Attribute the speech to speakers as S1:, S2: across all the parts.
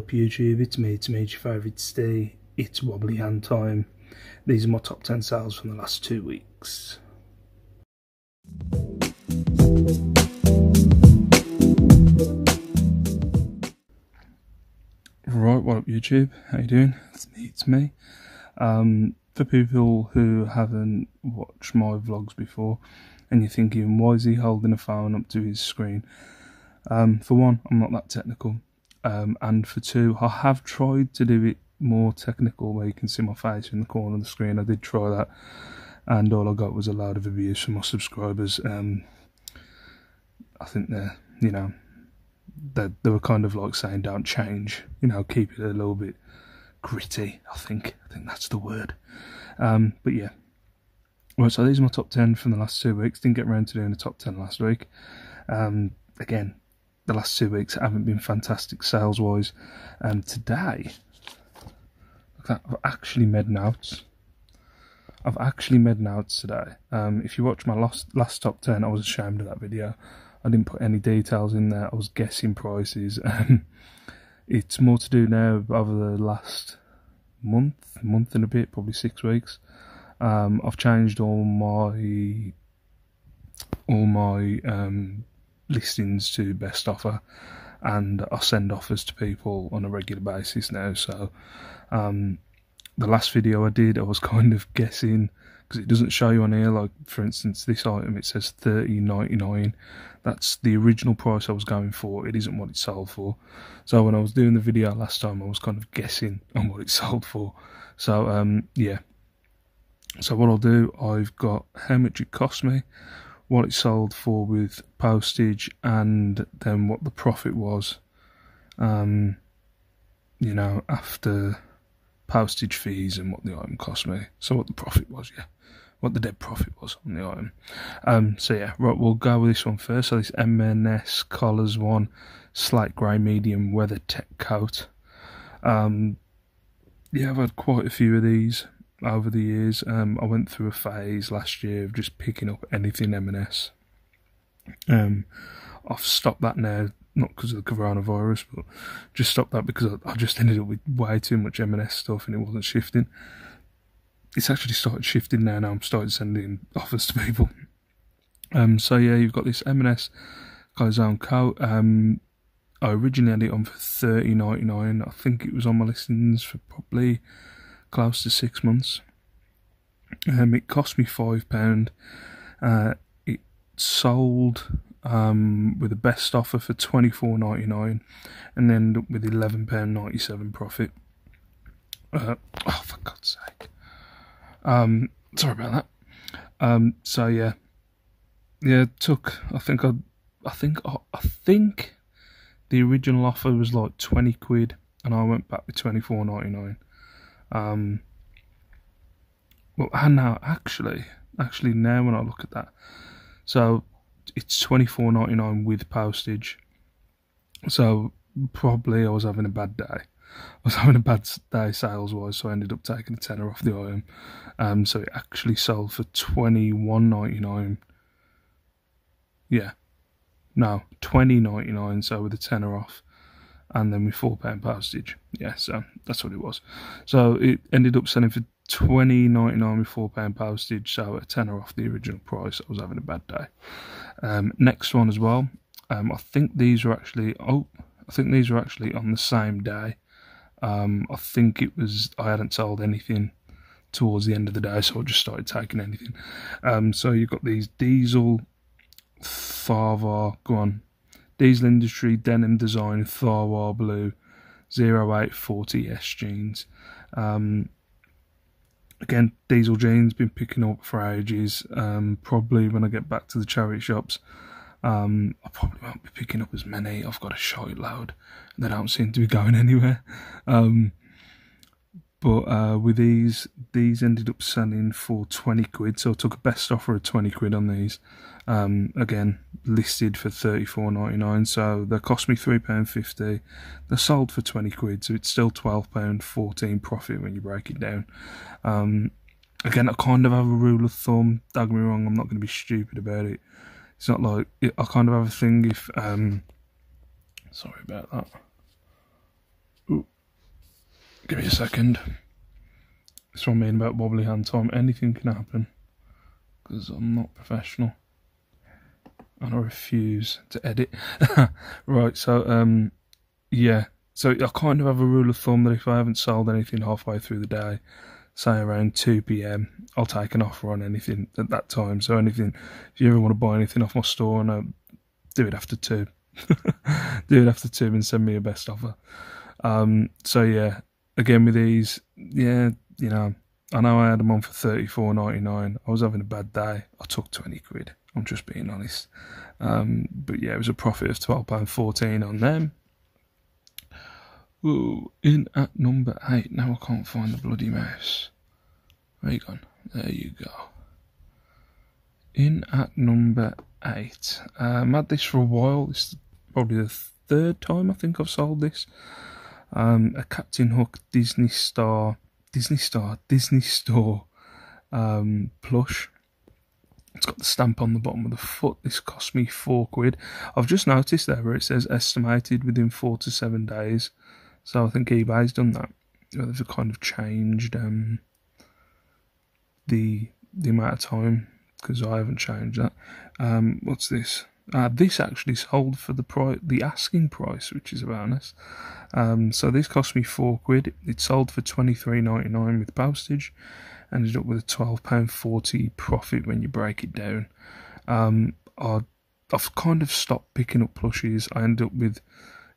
S1: up YouTube, it's me, your favourite Steve. It's wobbly hand time. These are my top 10 sales from the last 2 weeks. Right, what up YouTube, how you doing? It's me. For people who haven't watched my vlogs before and you're thinking, why is he holding a phone up to his screen? For one, I'm not that technical. And for two, I have tried to do it more technical where you can see my face in the corner of the screen. I did try that and all I got was a load of abuse from my subscribers. I think they're, they were kind of like saying don't change, keep it a little bit gritty. I think that's the word. But yeah, right, so these are my top 10 from the last 2 weeks. Didn't get around to doing the top 10 last week. Again, the last 2 weeks haven't been fantastic sales wise. Today, I've actually made notes. I've actually made notes today. If you watch my last top 10, I was ashamed of that video. I didn't put any details in there. I was guessing prices. It's more to do now over the last month and a bit, probably 6 weeks. I've changed all my listings to best offer, and I send offers to people on a regular basis now. So the last video I did, I was kind of guessing, because it doesn't show you on here. Like for instance, this item, it says $30.99. That's the original price I was going for. It isn't what it sold for. So when I was doing the video last time, I was kind of guessing on what it sold for. So yeah, so what I'll do, I've got how much it cost me, what it sold for with postage, and then what the profit was, after postage fees and what the item cost me. So what the profit was, yeah, what the dead profit was on the item. So yeah, right, we'll go with this one first. So this M&S Collars one, slight grey medium weather tech coat. Yeah, I've had quite a few of these over the years. I went through a phase last year of just picking up anything M&S. I've stopped that now, not because of the coronavirus, but just stopped that because I just ended up with way too much M&S stuff and it wasn't shifting. It's actually started shifting now. I'm starting sending offers to people. So yeah, you've got this M&S Color coat. I originally had it on for $30.99. I think it was on my listings for probably close to 6 months. It cost me £5. It sold with the best offer for $24.99 and then ended up with £11.97 profit. Oh, for God's sake. Sorry about that. So yeah, it took, I think the original offer was like 20 quid and I went back with $24.99. Well, and now actually now when I look at that, so it's $24.99 with postage. So probably I was having a bad day. I was having a bad day sales wise, so I ended up taking a tenner off the item. So it actually sold for $21.99. Yeah, no, $20.99. So with a tenner off, and then with £4 postage. Yeah, so that's what it was. So it ended up selling for $20.99 with £4 postage, so a tenner off the original price. I was having a bad day. Next one as well. I think these were actually on the same day. I think it was, I hadn't sold anything towards the end of the day, so I just started taking anything. So you've got these Diesel Tharwar, Diesel Industry Denim Design Tharwar Blue 0840S jeans. Again, diesel jeans, been picking up for ages. Probably when I get back to the charity shops, I probably won't be picking up as many. I've got a shite load. They don't seem to be going anywhere. But with these ended up selling for 20 quid. So I took a best offer of 20 quid on these. Again, listed for $34.99. So they cost me £3.50. They're sold for 20 quid. So it's still £12.14 profit when you break it down. Again, I kind of have a rule of thumb. Don't get me wrong, I'm not going to be stupid about it. It's not like, I kind of have a thing if, sorry about that. Give me a second. That's what I mean about wobbly hand time. Anything can happen because I'm not professional and I refuse to edit. Right, so yeah, so I kind of have a rule of thumb that if I haven't sold anything halfway through the day, say around 2 PM, I'll take an offer on anything at that time. So anything, if you ever want to buy anything off my store, and do it after 2. Do it after 2 and send me a best offer. So yeah, again with these, yeah, you know, I know I had them on for $34.99. I was having a bad day. I took 20 quid. I'm just being honest. But yeah, it was a profit of £12.14 on them. Ooh, in at number 8. Now I can't find the bloody mouse. Where you gone? There you go. In at number 8. Had this for a while. This is probably the 3rd time I think I've sold this. A Captain Hook Disney Store plush. It's got the stamp on the bottom of the foot. This cost me 4 quid. I've just noticed there where it says estimated within 4 to 7 days. So I think eBay's done that. They've kind of changed the amount of time, because I haven't changed that. What's this? This actually sold for the asking price, which is a bonus. So this cost me 4 quid. It sold for £23.99 with postage. Ended up with a £12.40 profit when you break it down. I've kind of stopped picking up plushies. I ended up with,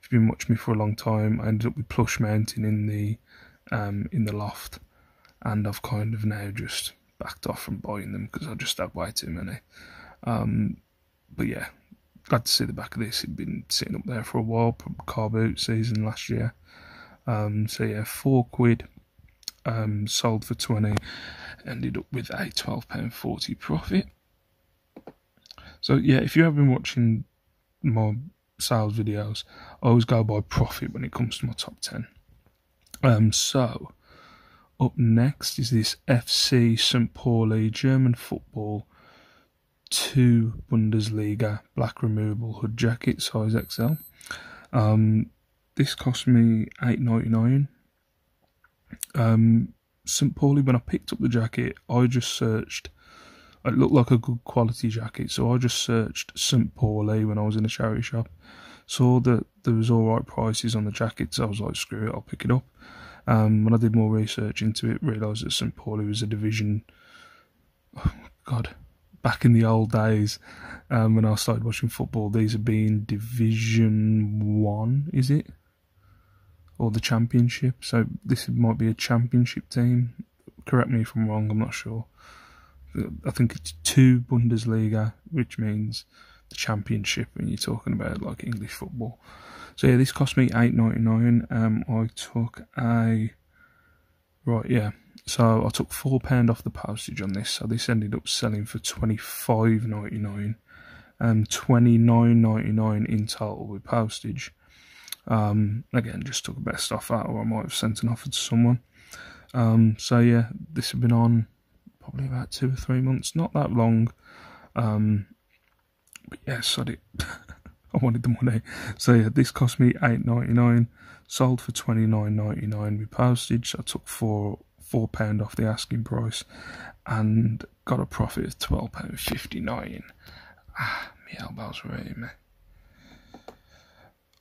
S1: if you've been watching me for a long time, I ended up with plush mounting in the loft, and I've kind of now just backed off from buying them because I just had way too many. But yeah, glad to see the back of this. It'd been sitting up there for a while, car boot season last year. So yeah, 4 quid, sold for 20, ended up with a £12.40 profit. So yeah, if you have been watching my sales videos, I always go by profit when it comes to my top 10. So up next is this FC St. Pauli German football 2 Bundesliga black removable hood jacket, size XL. This cost me £8.99. St. Pauli, when I picked up the jacket, I just searched. It looked like a good quality jacket, so I just searched St. Pauli when I was in a charity shop. Saw that there was alright prices on the jackets. I was like, screw it, I'll pick it up. When I did more research into it, realised that St. Pauli was a division. Oh, God. Back in the old days, when I started watching football, these are being Division 1, is it? Or the Championship. So this might be a Championship team. Correct me if I'm wrong, I'm not sure. I think it's 2 Bundesliga, which means the Championship when you're talking about like English football. So yeah, this cost me £8.99. I took a... Right, yeah. So I took £4 off the postage on this. So this ended up selling for £25.99 and £29.99 in total with postage. Again, just took a best off that, or I might have sent an offer to someone. So yeah, this has been on probably about 2 or 3 months, not that long. But yeah, sod it. I wanted the money. So yeah, this cost me £8.99, sold for £29.99 with postage. So I took £4 off the asking price and got a profit of £12.59. My elbows were hurting me.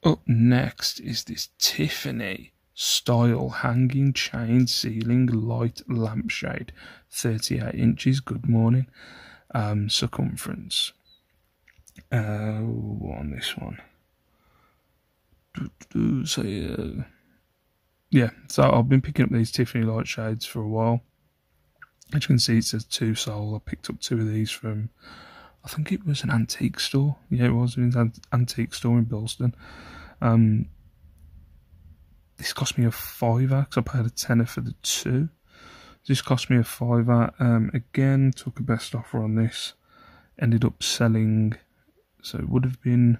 S1: Up next is this Tiffany style hanging chain ceiling light lampshade, 38 inches. Good morning. Circumference. On this one. So yeah, so I've been picking up these Tiffany light shades for a while. As you can see, it says 2 sold. I picked up 2 of these from, I think it was an antique store. Yeah, it was an antique store in Bilston. This cost me a £5 because I paid a tenner for the 2. This cost me a £5. Again, took a best offer on this. Ended up selling, so it would have been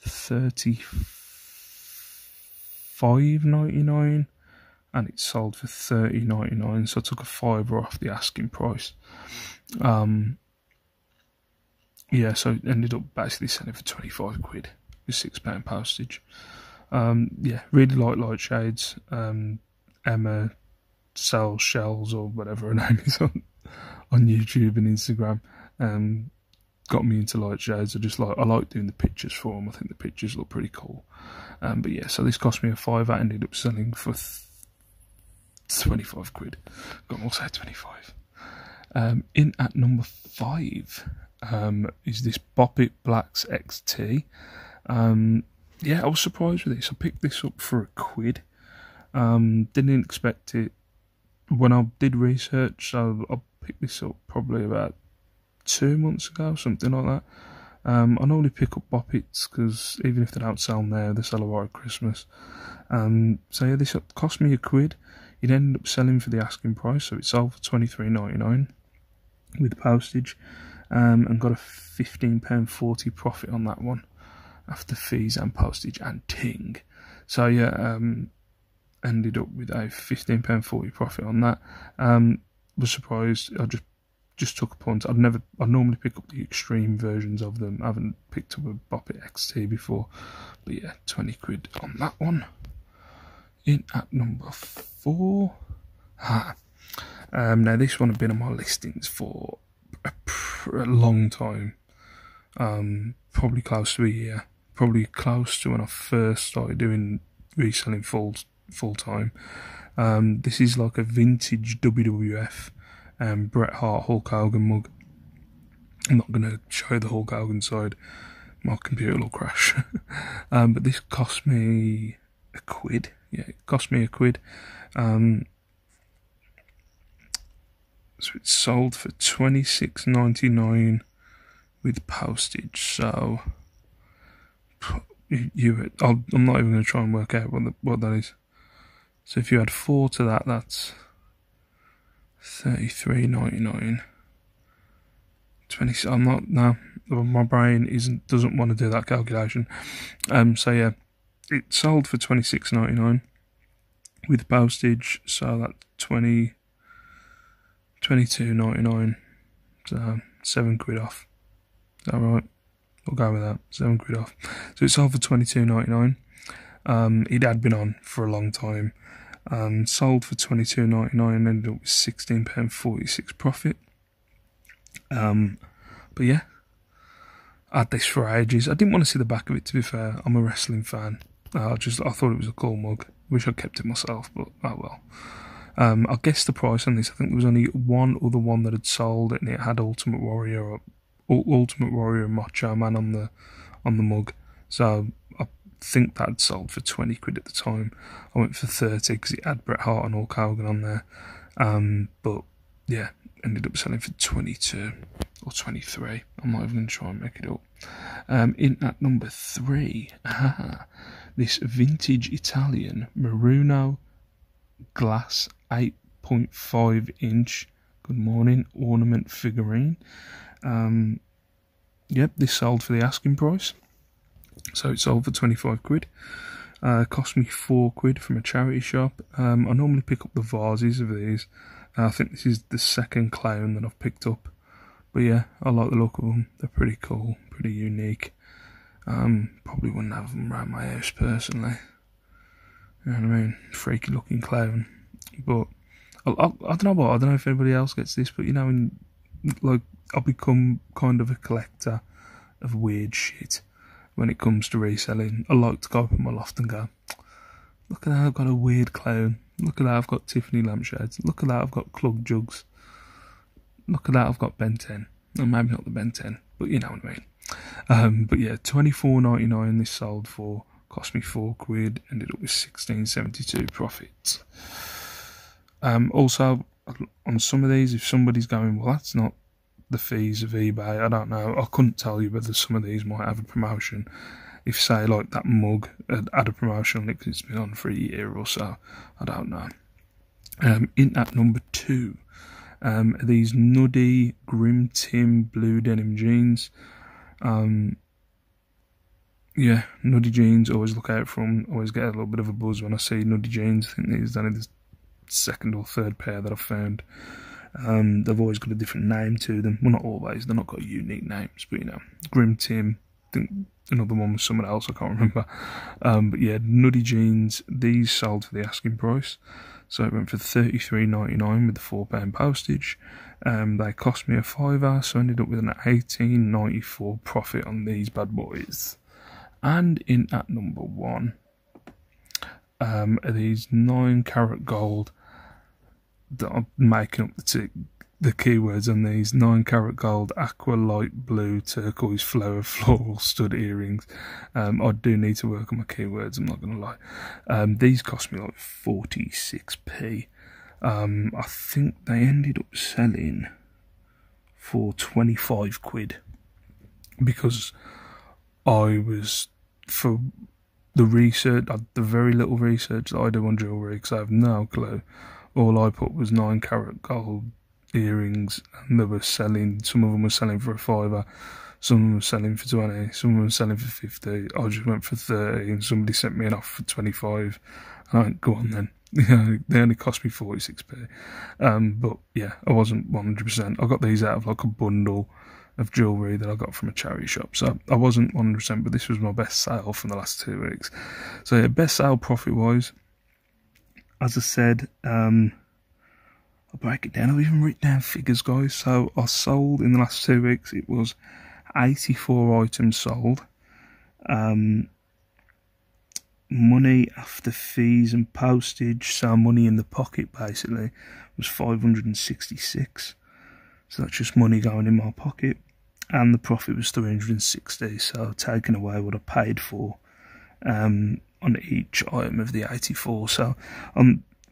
S1: £35.99, and it sold for £30.99. So I took a £5 off the asking price. Yeah, so it ended up basically selling for 25 quid with £6 postage. Yeah, really like light shades. Emma sells shells or whatever her name is on YouTube and Instagram. Got me into light shades. I like doing the pictures for them. I think the pictures look pretty cool. But yeah, so this cost me a £5. I ended up selling for 25 quid. Got more say 25. In at number 5 is this Bop It Blacks XT. Yeah, I was surprised with this. I picked this up for £1. Didn't expect it when I did research, so I picked this up probably about 2 months ago, something like that. I normally pick up Bop Its because even if they don't sell now, they sell a lot at Christmas. So yeah, this cost me £1. It ended up selling for the asking price, so it sold for £23.99 with postage, and got a £15.40 profit on that one after fees and postage and ting. So yeah, ended up with a £15.40 profit on that. Was surprised. I just took a punt. I normally pick up the extreme versions of them. I haven't picked up a Bop It XT before, but yeah, 20 quid on that one. In at number 4. Now this one had been on my listings for a long time. Probably close to a year. Probably close to when I first started doing reselling full time. This is like a vintage WWF Bret Hart Hulk Hogan mug. I'm not going to show the Hulk Hogan side. My computer will crash. But this cost me £1. Yeah, it cost me £1. So it sold for £26.99 with postage. So I'm not even going to try and work out what that is. So if you add 4 to that, that's £33.99. 20. I'm not. No, my brain doesn't want to do that calculation. So yeah, it sold for £26.99 with postage. So that's £22.99. So £7 off. Is that right? We'll go with that. £7 off. So it sold for £22.99. It had been on for a long time. Sold for £22.99 and ended up with £16.46 profit. But yeah, I had this for ages. I didn't want to see the back of it, to be fair. I'm a wrestling fan. I thought it was a cool mug. Wish I'd kept it myself, but oh well. I guessed the price on this. I think there was only one other one that had sold it, and it had Ultimate Warrior and Macho Man on the mug. So I think that had sold for 20 quid at the time. I went for 30 because it had Bret Hart and Hulk Hogan on there. But yeah, ended up selling for 22 or 23. I'm not even going to try and make it up. In at number 3, this vintage Italian Maruno glass 8.5 inch good morning ornament figurine. Yep, this sold for the asking price, so it sold for 25 quid. Cost me 4 quid from a charity shop. I normally pick up the vases of these. I think this is the second clown that I've picked up, but yeah, I like the look of them. They're pretty cool, pretty unique. Probably wouldn't have them around my house personally. You know what I mean? Freaky looking clown. But I don't know what. I don't know if anybody else gets this, but you know, I've become kind of a collector of weird shit when it comes to reselling. I like to go up in my loft and go, look at that, I've got a weird clown. Look at that, I've got Tiffany lampshades. Look at that, I've got Clug jugs. Look at that, I've got Ben 10. Well, maybe not the Ben 10, but you know what I mean. But yeah, £24.99 this sold for. Cost me 4 quid, ended up with £16.72 profit. Also, on some of these, if somebody's going, well, that's not the fees of eBay, I don't know. I couldn't tell you whether some of these might have a promotion. If, say, like that mug had a promotion on it because it's been on for a year or so, I don't know. In at number 2, these Nuddy Grim Tim blue denim jeans. Yeah, Nuddy jeans, always look out for them. Always get a little bit of a buzz when I see Nuddy jeans. I think these are only the second or third pair that I've found. They've always got a different name to them. Well, not always. They're not got unique names, but you know, Grim Tim. I think another one was someone else. I can't remember. But yeah, Nuddy jeans. These sold for the asking price. So it went for £33.99 with the £4 postage. They cost me a £5, so I ended up with an £18.94 profit on these bad boys. And in at number 1 are these 9-carat gold that I'm making up the keywords on these 9-carat gold aqua light blue turquoise floral stud earrings. I do need to work on my keywords, I'm not gonna lie. These cost me like 46p. I think they ended up selling for 25 quid because I was, for the research, the very little research that I do on jewellery, because I have no clue, all I put was 9-carat gold earrings, and they were selling, some of them were selling for a £5, some of them were selling for 20, some of them were selling for 50. I just went for 30 and somebody sent me an offer for 25. I went, go on then. They only cost me 46p. But yeah, I wasn't 100%. I got these out of like a bundle of jewellery that I got from a charity shop, so I wasn't 100%, but this was my best sale from the last 2 weeks. So yeah, best sale profit wise, as I said, I'll break it down. I've even written down figures, guys. So I sold in the last 2 weeks, it was 84 items sold. Money after fees and postage, so money in the pocket basically, was 566. So that's just money going in my pocket. And the profit was 360, so taking away what I paid for on each item of the 84. So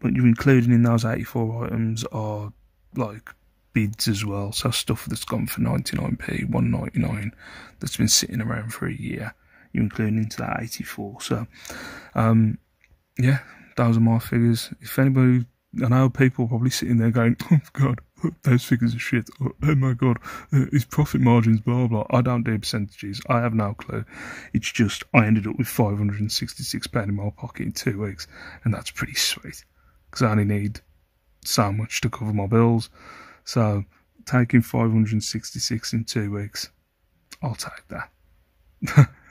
S1: what you're including in those 84 items are like bids as well, so stuff that's gone for 99p, 199, that's been sitting around for a year, you're including into that 84. So yeah, those are my figures. If anybody, I know people are probably sitting there going, oh god, those figures are shit, or, oh my god, his profit margins, blah blah. I don't do percentages, I have no clue. It's just I ended up with £566 in my pocket in 2 weeks, and that's pretty sweet because I only need so much to cover my bills. So taking 566 in 2 weeks, I'll take that.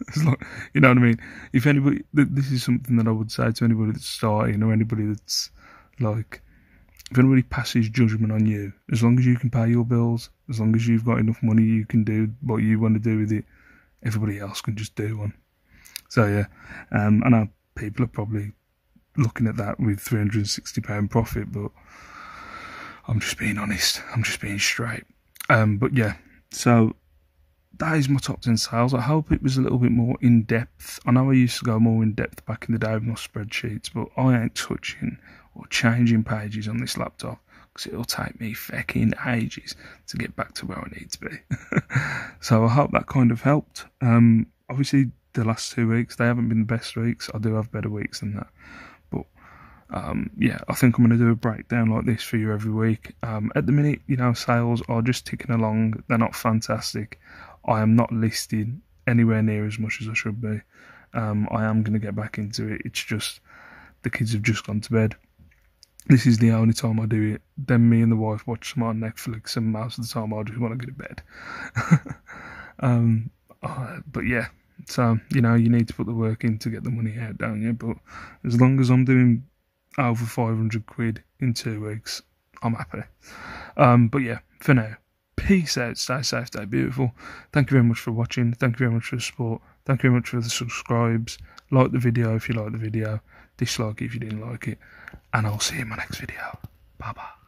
S1: It's like, you know what I mean? If anybody, this is something that I would say to anybody that's starting, or anybody that's like, if anybody passes judgment on you, as long as you can pay your bills, as long as you've got enough money, you can do what you want to do with it. Everybody else can just do one. So yeah, I know people are probably looking at that with £360 profit, but I'm just being honest. I'm just being straight. But yeah, so that is my top 10 sales. I hope it was a little bit more in depth. I know I used to go more in depth back in the day with my spreadsheets, but I ain't touching or changing pages on this laptop because it'll take me fucking ages to get back to where I need to be. So I hope that kind of helped. Obviously, the last 2 weeks, they haven't been the best weeks. I do have better weeks than that. But yeah, I think I'm going to do a breakdown like this for you every week. At the minute, you know, sales are just ticking along. They're not fantastic. I am not listed anywhere near as much as I should be. I am going to get back into it. It's just the kids have just gone to bed. This is the only time I do it. Then me and the wife watch some on Netflix, and most of the time I just want to go to bed. But yeah, so, you know, you need to put the work in to get the money out, don't you? But as long as I'm doing over 500 quid in 2 weeks, I'm happy. But yeah, for now, peace out, stay safe, stay beautiful. Thank you very much for watching. Thank you very much for the support. Thank you very much for the subscribes. Like the video if you like the video. Dislike it if you didn't like it. And I'll see you in my next video. Bye bye.